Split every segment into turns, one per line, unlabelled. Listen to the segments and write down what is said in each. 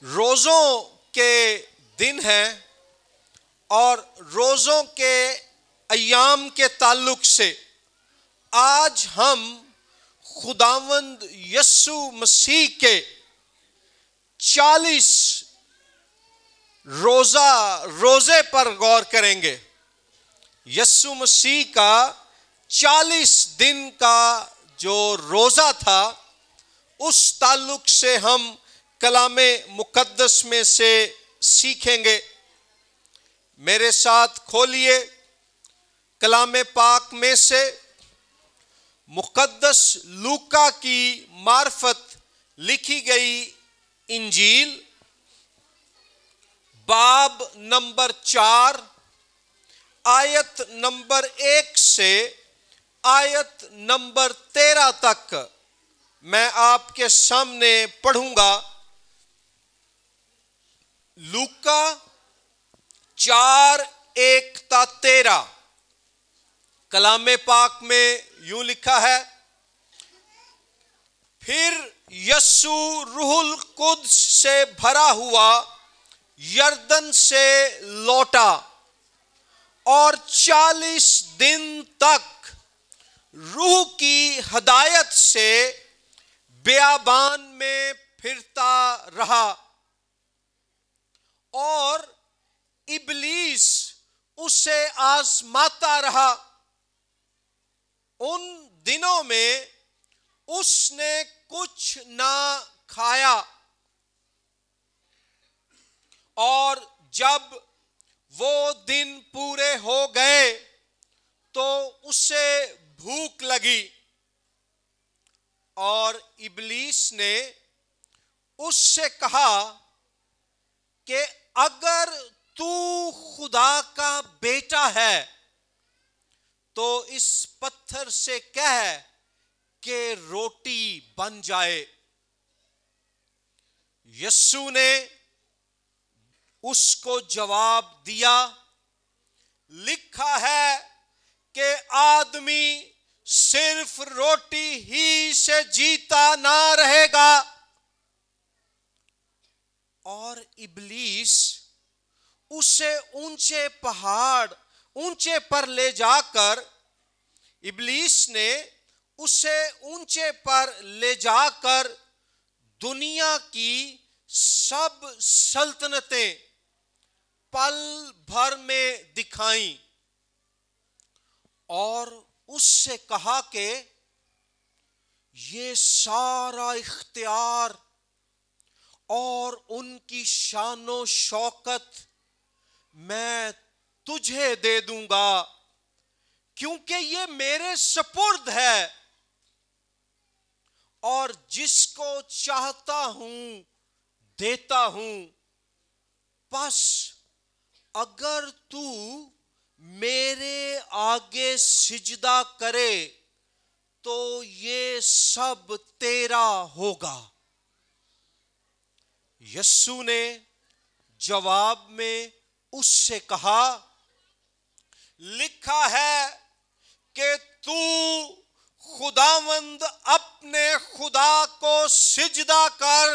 روزوں کے دن ہیں اور روزوں کے ایام کے تعلق سے آج ہم خداوند یسوع مسیح کے 40 روزے پر غور کریں گے۔ یسوع مسیح کا 40 دن کا جو روزہ تھا اس تعلق سے ہم کلام مقدس میں سے سیکھیں گے۔ میرے ساتھ کھولیے کلام پاک میں سے مقدس لوکا کی معرفت لکھی گئی انجیل باب نمبر 4 آیت نمبر 1 سے آیت نمبر 13 تک میں آپ کے سامنے پڑھوں گا۔ لوکا 4:1-13 کلام پاک میں یوں لکھا ہے، پھر یسوع روح القدس سے بھرا ہوا یردن سے لوٹا اور 40 دن تک روح کی ہدایت سے بیابان میں پھرتا رہا، اور ابلیس اسے آزماتا رہا۔ ان دنوں میں اس نے کچھ نہ کھایا، اور جب وہ دن پورے ہو گئے تو اسے بھوک لگی، اور ابلیس نے اس سے کہا کہ اگر تو خدا کا بیٹا ہے تو اس پتھر سے کہہ کہ روٹی بن جائے۔ یسوع نے اس کو جواب دیا، لکھا ہے کہ آدمی صرف روٹی ہی سے جیتا نہ رہے گا۔ اور ابلیس اسے اونچے پر لے جا کر دنیا کی سب سلطنتیں پل بھر میں دکھائیں، اور اس سے کہا کہ یہ سارا اختیار اور ان کی شان و شوکت میں تجھے دے دوں گا، کیونکہ یہ میرے سپرد ہے، اور جس کو چاہتا ہوں دیتا ہوں۔ پس اگر تو میرے آگے سجدہ کرے تو یہ سب تیرا ہوگا۔ یسوع نے جواب میں اس سے کہا، لکھا ہے کہ تو خداوند اپنے خدا کو سجدہ کر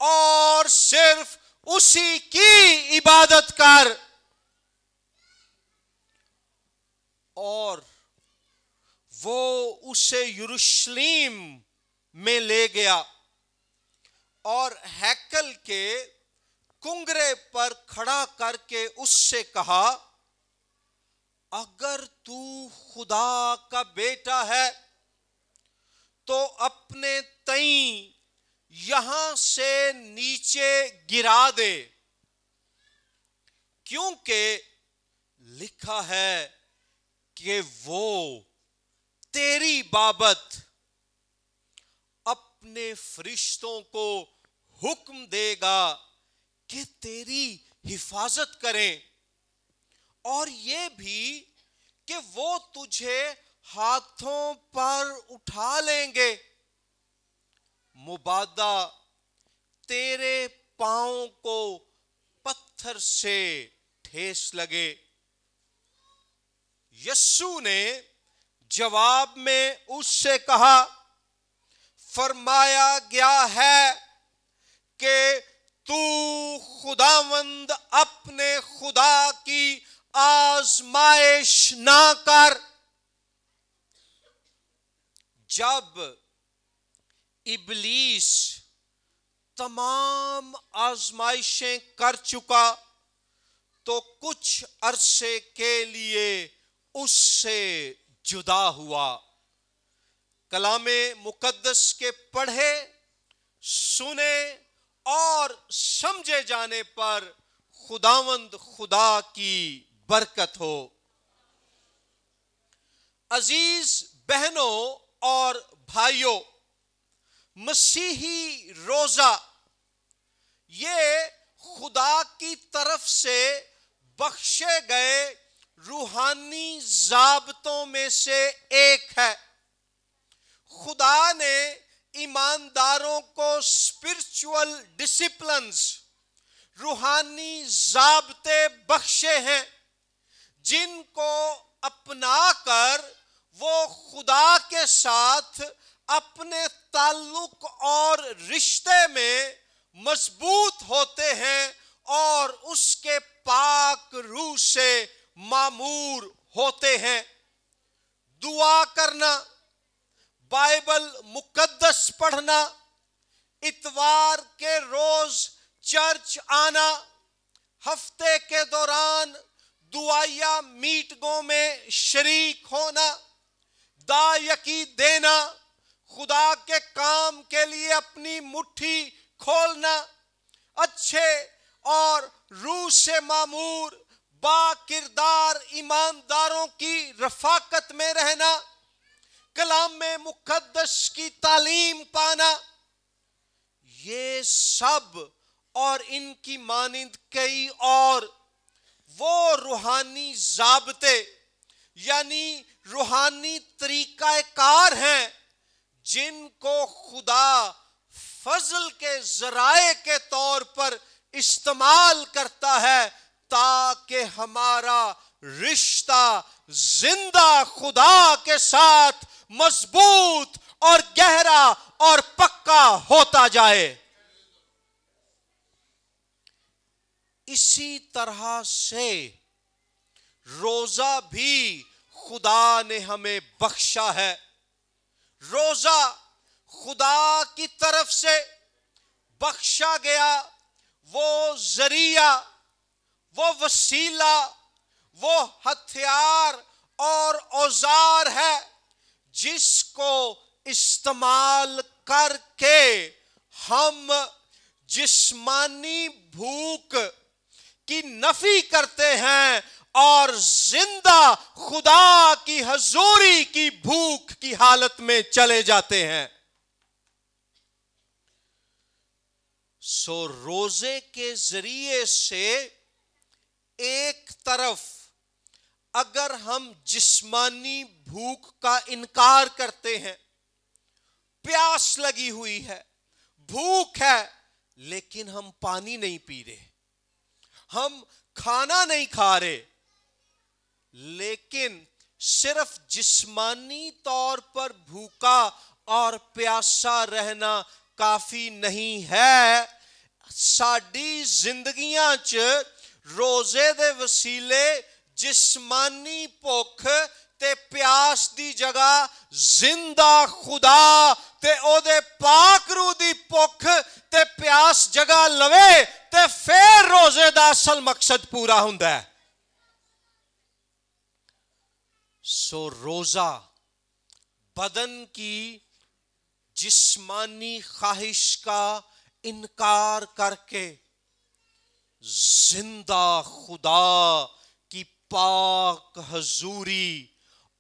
اور صرف اسی کی عبادت کر۔ اور وہ اسے یروشلم میں لے گیا اور ہیکل کے کنگرے پر کھڑا کر کے اس سے کہا، اگر تو خدا کا بیٹا ہے تو اپنے تئیں یہاں سے نیچے گرا دے، کیونکہ لکھا ہے کہ وہ تیری بابت اپنے فرشتوں کو حکم دے گا کہ تیری حفاظت کریں، اور یہ بھی کہ وہ تجھے ہاتھوں پر اٹھا لیں گے، مبادا تیرے پاؤں کو پتھر سے ٹھیس لگے۔ یسوع نے جواب میں اس سے کہا، فرمایا گیا ہے کہ خداوند اپنے خدا کی آزمائش نہ کر۔ جب ابلیس تمام آزمائشیں کر چکا تو کچھ عرصے کے لیے اس سے جدا ہوا۔ کلام مقدس کے پڑھے، سنے اور سمجھے جانے پر خداوند خدا کی برکت ہو۔ عزیز بہنوں اور بھائیوں، مسیحی روزہ یہ خدا کی طرف سے بخشے گئے روحانی ضابطوں میں سے ایک ہے۔ خدا نے ایمانداروں کو اسپرچول ڈسپلنز، روحانی ضابطے بخشے ہیں، جن کو اپنا کر وہ خدا کے ساتھ اپنے تعلق اور رشتے میں مضبوط ہوتے ہیں اور اس کے پاک روح سے معمور ہوتے ہیں۔ دعا کرنا، بائبل مقدس پڑھنا، اتوار کے روز چرچ آنا، ہفتے کے دوران دعائیا میٹنگوں میں شریک ہونا، دایکی دینا، خدا کے کام کے لیے اپنی مٹھی کھولنا، اچھے اور روح سے معمور با کردار ایمانداروں کی رفاقت میں رہنا، کلام مقدس کی تعلیم پانا، یہ سب اور ان کی مانند کئی اور وہ روحانی ضابطے یعنی روحانی طریقہ کار ہیں جن کو خدا فضل کے ذرائع کے طور پر استعمال کرتا ہے تاکہ ہمارا رشتہ زندہ خدا کے ساتھ مضبوط اور گہرا اور پکا ہوتا جائے۔ اسی طرح سے روزہ بھی خدا نے ہمیں بخشا ہے۔ روزہ خدا کی طرف سے بخشا گیا وہ ذریعہ، وہ وسیلہ، وہ ہتھیار اور اوزار ہے جس کو استعمال کر کے ہم جسمانی بھوک کی نفی کرتے ہیں اور زندہ خدا کی حضوری کی بھوک کی حالت میں چلے جاتے ہیں۔ سو روزے کے ذریعے سے ایک طرف اگر ہم جسمانی بھوک کا انکار کرتے ہیں، پیاس لگی ہوئی ہے، بھوک ہے، لیکن ہم پانی نہیں پی رہے، ہم کھانا نہیں کھا رہے، لیکن صرف جسمانی طور پر بھوکا اور پیاسا رہنا کافی نہیں ہے۔ ساڈی زندگیاں چ روزے دے وسیلے جسمانی بھوک تے پیاس دی جگہ زندہ خدا تے او دے پاک روح دی بھوک تے پیاس جگہ لوے تے پھر روزے دا اصل مقصد پورا ہوندا ہے۔ سو روزہ بدن کی جسمانی خواہش کا انکار کر کے زندہ خدا کی پاک حضوری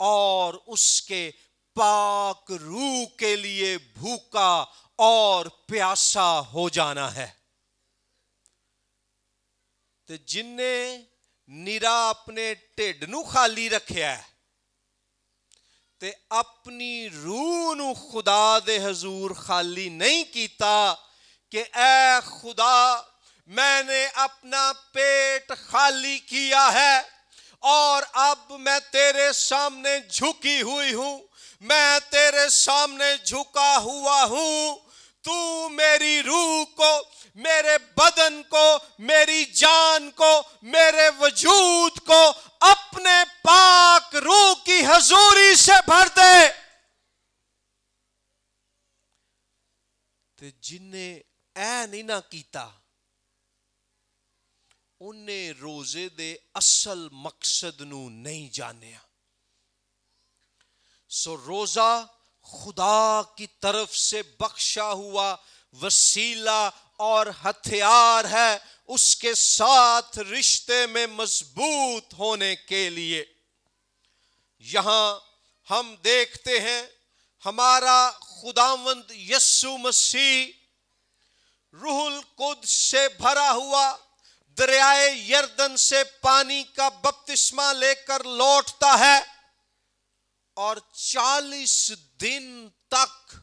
اور اس کے پاک روح کے لیے بھوکا اور پیاسا ہو جانا ہے۔ تے جن نے نیرا اپنے ٹھڈ نو خالی رکھیا ہے تے اپنی روح نو خدا دے حضور خالی نہیں کیتا کہ اے خدا میں نے اپنا پیٹ خالی کیا ہے اور اب میں تیرے سامنے جھکی ہوئی ہوں، میں تیرے سامنے جھکا ہوا ہوں، تو میری روح کو، میرے بدن کو، میری جان کو، میرے وجود کو اپنے پاک روح کی حضوری سے بھر دے۔ تے جنہیں اے نہیں نہ کیتا انہیں روزے دے اصل مقصد نو نہیں جانیا۔ سو روزہ خدا کی طرف سے بخشا ہوا وسیلہ اور ہتھیار ہے اس کے ساتھ رشتے میں مضبوط ہونے کے لیے۔ یہاں ہم دیکھتے ہیں ہمارا خداوند یسوع مسیح روح القدس سے بھرا ہوا دریائے یردن سے پانی کا بپتسمہ لے کر لوٹتا ہے، اور 40 دن تک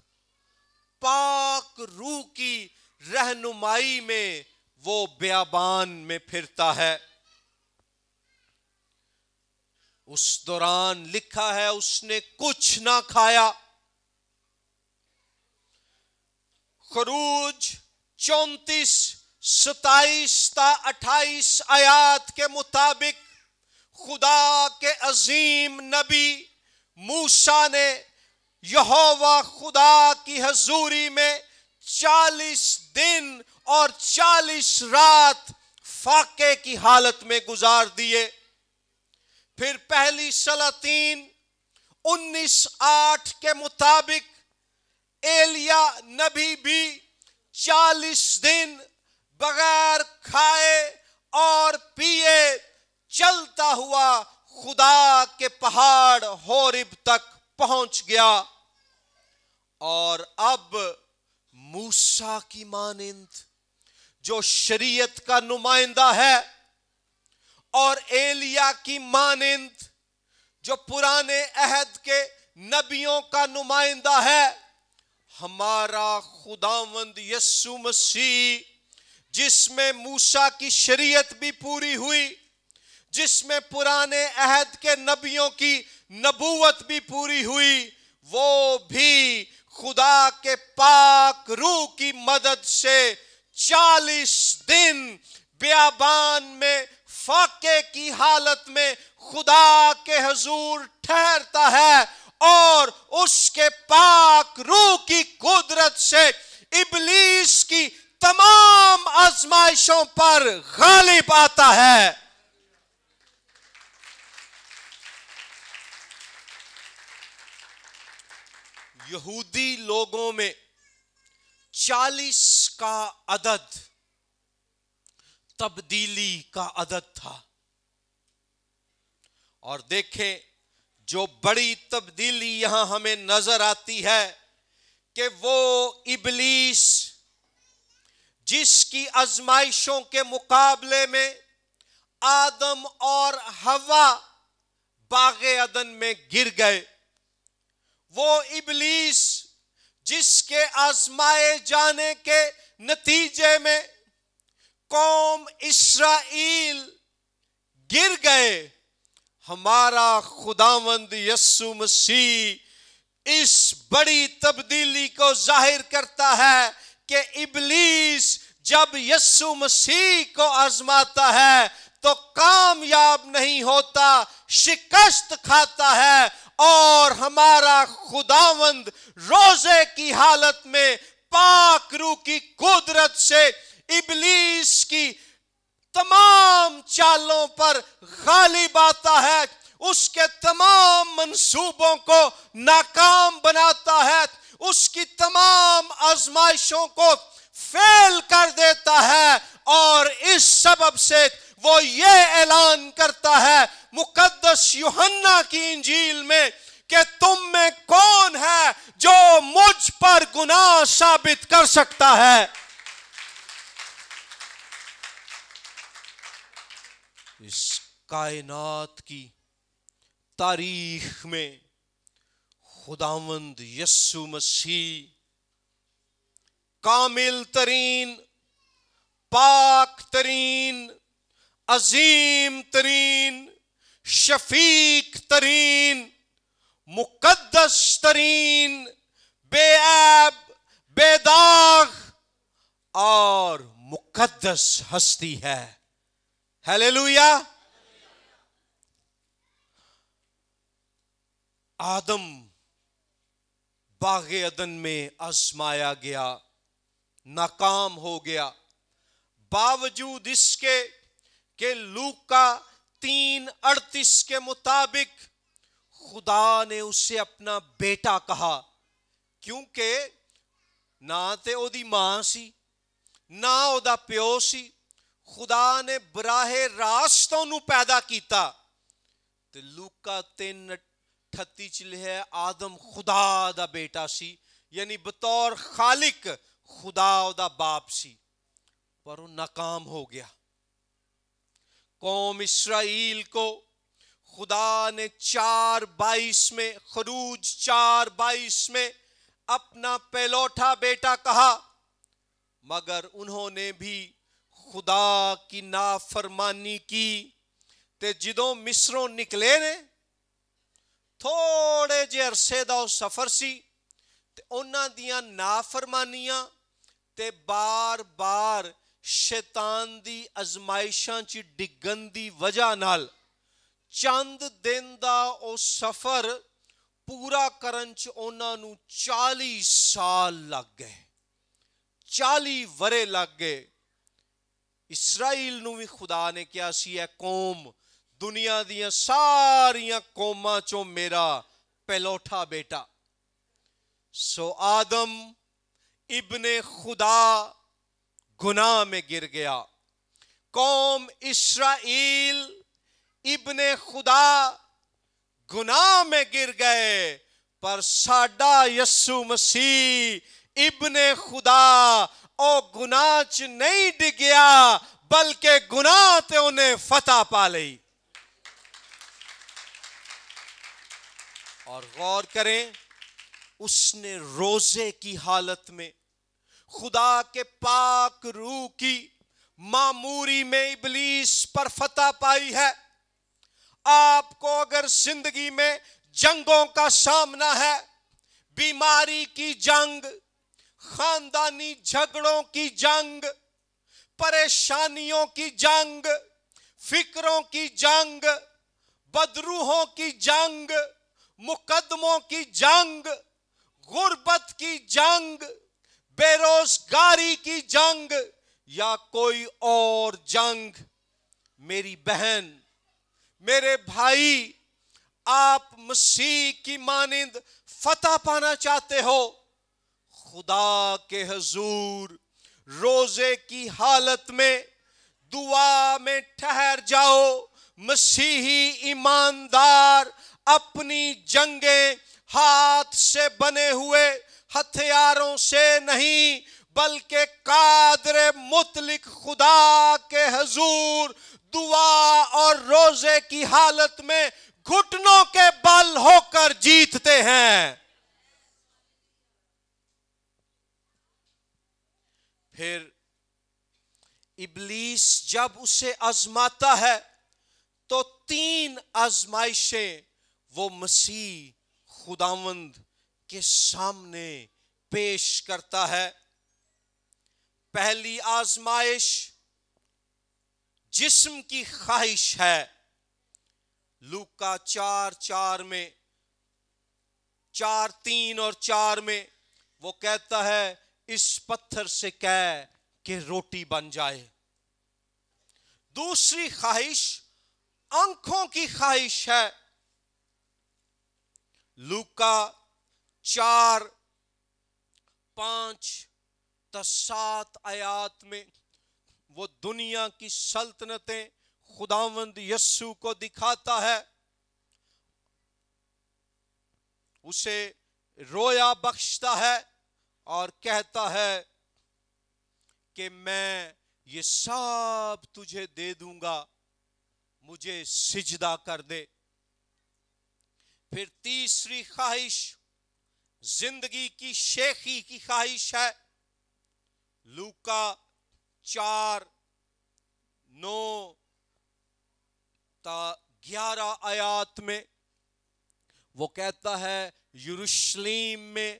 پاک روح کی رہنمائی میں وہ بیابان میں پھرتا ہے۔ اس دوران لکھا ہے اس نے کچھ نہ کھایا۔ خروج 34 27 تا 28 آیات کے مطابق خدا کے عظیم نبی موسیٰ نے یہوہ خدا کی حضوری میں 40 دن اور 40 رات فاقے کی حالت میں گزار دیے۔ پھر پہلی سلاطین 19:8 کے مطابق ایلیا نبی بھی 40 دن بغیر کھائے اور پیے چلتا ہوا خدا کے پہاڑ ہورب تک پہنچ گیا، اور اب موسیٰ کی مانند جو شریعت کا نمائندہ ہے اور ایلیا کی مانند جو پرانے عہد کے نبیوں کا نمائندہ ہے، ہمارا خداوند یسوع مسیح جس میں موسیٰ کی شریعت بھی پوری ہوئی، جس میں پرانے عہد کے نبیوں کی نبوت بھی پوری ہوئی، وہ بھی خدا کے پاک روح کی مدد سے 40 دن بیابان میں فاقے کی حالت میں خدا کے حضور ٹھہرتا ہے، اور اس کے پاک روح کی قدرت سے ابلیس کی تمام آزمائشوں پر غالب آتا ہے۔ یہودی لوگوں میں 40 کا عدد تبدیلی کا عدد تھا، اور دیکھیں جو بڑی تبدیلی یہاں ہمیں نظر آتی ہے کہ وہ ابلیس جس کی آزمائشوں کے مقابلے میں آدم اور حوا باغ عدن میں گر گئے، وہ ابلیس جس کے آزمائے جانے کے نتیجے میں قوم اسرائیل گر گئے، ہمارا خداوند یسوع مسیح اس بڑی تبدیلی کو ظاہر کرتا ہے کہ ابلیس جب یسوع مسیح کو آزماتا ہے تو کامیاب نہیں ہوتا، شکست کھاتا ہے، اور ہمارا خداوند روزے کی حالت میں پاک روح کی قدرت سے ابلیس کی تمام چالوں پر غالب آتا ہے، اس کے تمام منصوبوں کو ناکام بناتا ہے، اس کی تمام آزمائشوں کو فیل کر دیتا ہے، اور اس سبب سے وہ یہ اعلان کرتا ہے مقدس یوحنا کی انجیل میں کہ تم میں کون ہے جو مجھ پر گناہ ثابت کر سکتا ہے۔ اس کائنات کی تاریخ میں خداوند یسوع مسیح کامل ترین، پاک ترین، عظیم ترین، شفیق ترین، مقدس ترین، بے عیب، بے داغ اور مقدس ہستی ہے. ہیلیلویا. آدم باغ عدن میں آزمایا گیا، ناکام ہو گیا، باوجود اس کے کہ لوکا 3:38 کے مطابق خدا نے اسے اپنا بیٹا کہا، کیونکہ نہ تے او دی ماں سی نہ او دا پیو سی، خدا نے براہ راست انہوں پیدا کیتا. تے لوکا 3:38 چ لکھا ہے آدم خدا دا بیٹا سی، یعنی بطور خالق خدا او دا باپ سی، پر وہ ناکام ہو گیا. قوم اسرائیل کو خدا نے 4:22 میں، خروج 4:22 میں اپنا پہلوٹا بیٹا کہا، مگر انہوں نے بھی خدا کی نافرمانی کی. تے جدوں مصروں نکلے نے تھوڑے جے عرصے دا سفر سی، تے انہاں دیاں نافرمانیاں تے بار بار شیطان دی ازمائشاں چی ڈگن دی وجہ نال چند دن دا او سفر پورا کرن چ انہاں نو 40 سال لگ گئے، 40 ورے لگ گئے. اسرائیل نو بھی خدا نے کیا سی ہے قوم دنیا دیاں ساریاں قوماں چوں میرا پہلوٹا بیٹا. سو آدم ابن خدا گناہ میں گر گیا، قوم اسرائیل ابن خدا گناہ میں گر گئے، پر ساڈا یسوع مسیح ابن خدا او گناہ چ نہیں ڈگیا، بلکہ گناہ تے انہیں فتح پا لئی. اور غور کریں، اس نے روزے کی حالت میں خدا کے پاک روح کی معموری میں ابلیس پر فتح پائی ہے. آپ کو اگر زندگی میں جنگوں کا سامنا ہے، بیماری کی جنگ، خاندانی جھگڑوں کی جنگ، پریشانیوں کی جنگ، فکروں کی جنگ، بدروحوں کی جنگ، مقدموں کی جنگ، غربت کی جنگ، بے روزگاری کی جنگ یا کوئی اور جنگ، میری بہن، میرے بھائی، آپ مسیح کی مانند فتح پانا چاہتے ہو، خدا کے حضور روزے کی حالت میں دعا میں ٹھہر جاؤ. مسیحی ایماندار اپنی جنگیں ہاتھ سے بنے ہوئے ہتھیاروں سے نہیں، بلکہ قادر مطلق خدا کے حضور دعا اور روزے کی حالت میں گھٹنوں کے بل ہو کر جیتتے ہیں. پھر ابلیس جب اسے آزماتا ہے تو 3 آزمائشیں وہ مسیح خداوند کے سامنے پیش کرتا ہے. پہلی آزمائش جسم کی خواہش ہے. لوکا 4:4 میں 4:3 اور 4 میں وہ کہتا ہے اس پتھر سے کہہ کہ روٹی بن جائے. دوسری خواہش آنکھوں کی خواہش ہے. لوکا 4:5-7 آیات میں وہ دنیا کی سلطنتیں خداوند یسوع کو دکھاتا ہے، اسے رویا بخشتا ہے اور کہتا ہے کہ میں یہ سب تجھے دے دوں گا، مجھے سجدہ کر دے. پھر تیسری خواہش زندگی کی شیخی کی خواہش ہے. لوکا 4:9-11 آیات میں وہ کہتا ہے یروشلیم میں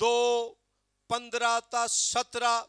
2:15-17,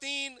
3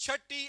6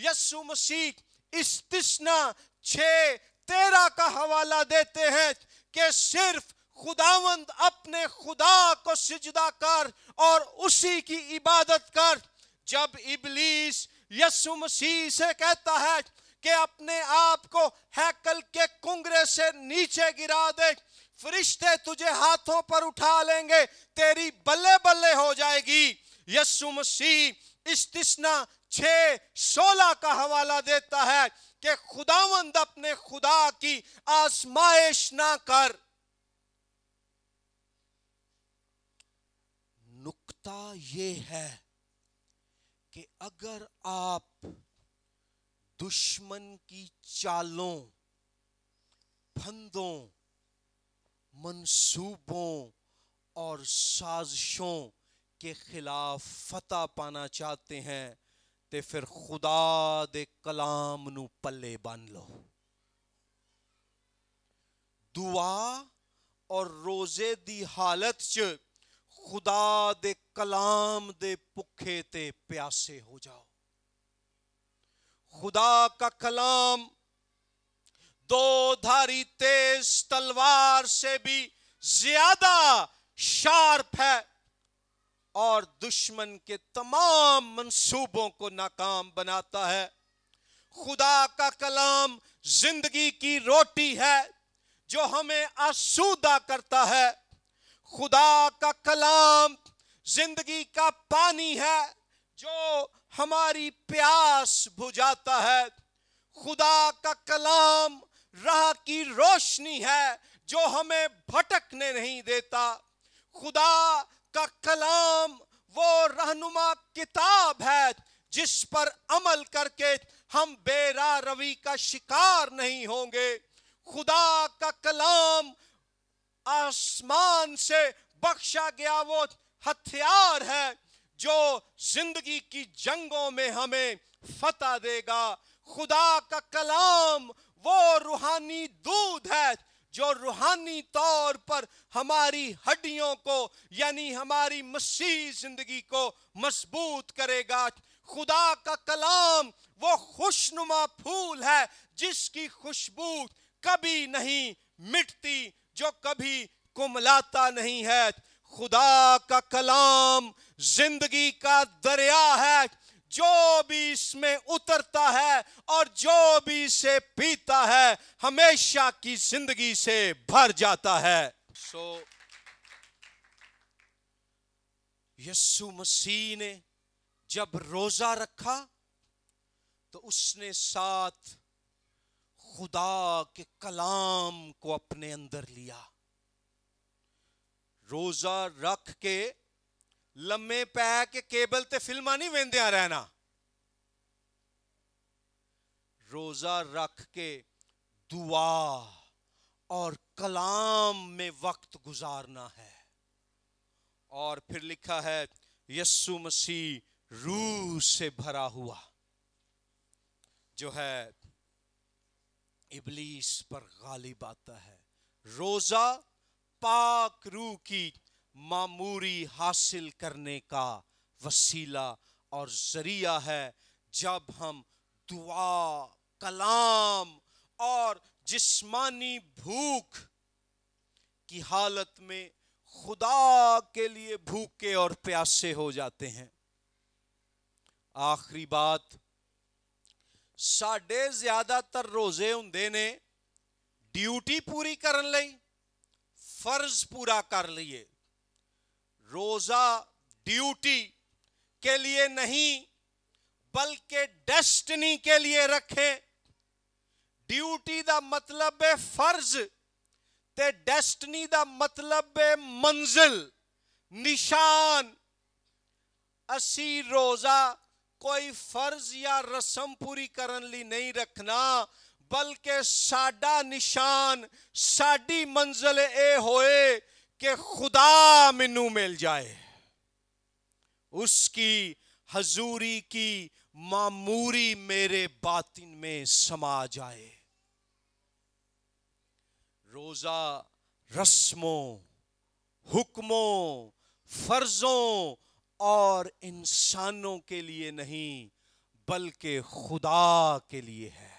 یسوع مسیح استثنا 6:13 کا حوالہ دیتے ہیں کہ صرف خداوند اپنے خدا کو سجدہ کر اور اسی کی عبادت کر۔ جب ابلیس یسوع مسیح سے کہتا ہے کہ اپنے آپ کو ہیکل کے کنگرے سے نیچے گرا دے، فرشتے تجھے ہاتھوں پر اٹھا لیں گے، تیری بلے بلے ہو جائے گی، یسوع مسیح استثنا 6:16 کا حوالہ دیتا ہے کہ خداوند اپنے خدا کی آزمائش نہ کر۔ نکتہ یہ ہے کہ اگر آپ دشمن کی چالوں، پھندوں، منصوبوں اور سازشوں کے خلاف فتح پانا چاہتے ہیں تے پھر خدا دے کلام نو پلے بن لو۔ دعا اور روزے دی حالت چ خدا دے کلام دے پکھے تے پیاسے ہو جاؤ۔ خدا کا کلام 2 دھاری تیز تلوار سے بھی زیادہ شارپ ہے اور دشمن کے تمام منصوبوں کو ناکام بناتا ہے۔ خدا کا کلام زندگی کی روٹی ہے جو ہمیں آسودہ کرتا ہے۔ خدا کا کلام زندگی کا پانی ہے جو ہماری پیاس بجھاتا ہے۔ خدا کا کلام راہ کی روشنی ہے جو ہمیں بھٹکنے نہیں دیتا۔ خدا کا کلام وہ رہنما کتاب ہے جس پر عمل کر کے ہم بے راہ روی کا شکار نہیں ہوں گے۔ خدا کا کلام آسمان سے بخشا گیا وہ ہتھیار ہے جو زندگی کی جنگوں میں ہمیں فتح دے گا۔ خدا کا کلام وہ روحانی دودھ ہے جو روحانی طور پر ہماری ہڈیوں کو یعنی ہماری مسیح زندگی کو مضبوط کرے گا۔ خدا کا کلام وہ خوشنما پھول ہے جس کی خوشبو کبھی نہیں مٹتی، جو کبھی کملاتا نہیں ہے۔ خدا کا کلام زندگی کا دریا ہے، جو بھی اس میں اترتا ہے اور جو بھی اسے پیتا ہے ہمیشہ کی زندگی سے بھر جاتا ہے۔ یسوع مسیح نے جب روزہ رکھا تو اس نے ساتھ خدا کے کلام کو اپنے اندر لیا۔ روزہ رکھ کے لمے پے کے کیبل تے فلماں نہیں ویندیاں رہنا، روزہ رکھ کے دعا اور کلام میں وقت گزارنا ہے۔ اور پھر لکھا ہے یسوع مسیح روح سے بھرا ہوا جو ہے ابلیس پر غالب آتا ہے۔ روزہ پاک روح کی معموری حاصل کرنے کا وسیلہ اور ذریعہ ہے۔ جب ہم دعا، کلام اور جسمانی بھوک کی حالت میں خدا کے لیے بھوکے اور پیاسے ہو جاتے ہیں۔ آخری بات، ساڈے زیادہ تر روزے ہوندے نے ڈیوٹی پوری کرن لئی، فرض پورا کر لیے۔ روزہ ڈیوٹی کے لیے نہیں بلکہ ڈیسٹنی کے لیے رکھیں۔ ڈیوٹی دا مطلب ہے فرض تے ڈیسٹنی دا مطلب ہے منزل، نشان۔ اسی روزہ کوئی فرض یا رسم پوری کرن لی نہیں رکھنا، بلکہ ساڈا نشان، ساڈی منزل اے ہوئے کہ خدا مینوں مل جائے، اس کی حضوری کی معموری میرے باطن میں سما جائے۔ روزہ رسموں، حکموں، فرضوں اور انسانوں کے لیے نہیں بلکہ خدا کے لیے ہے۔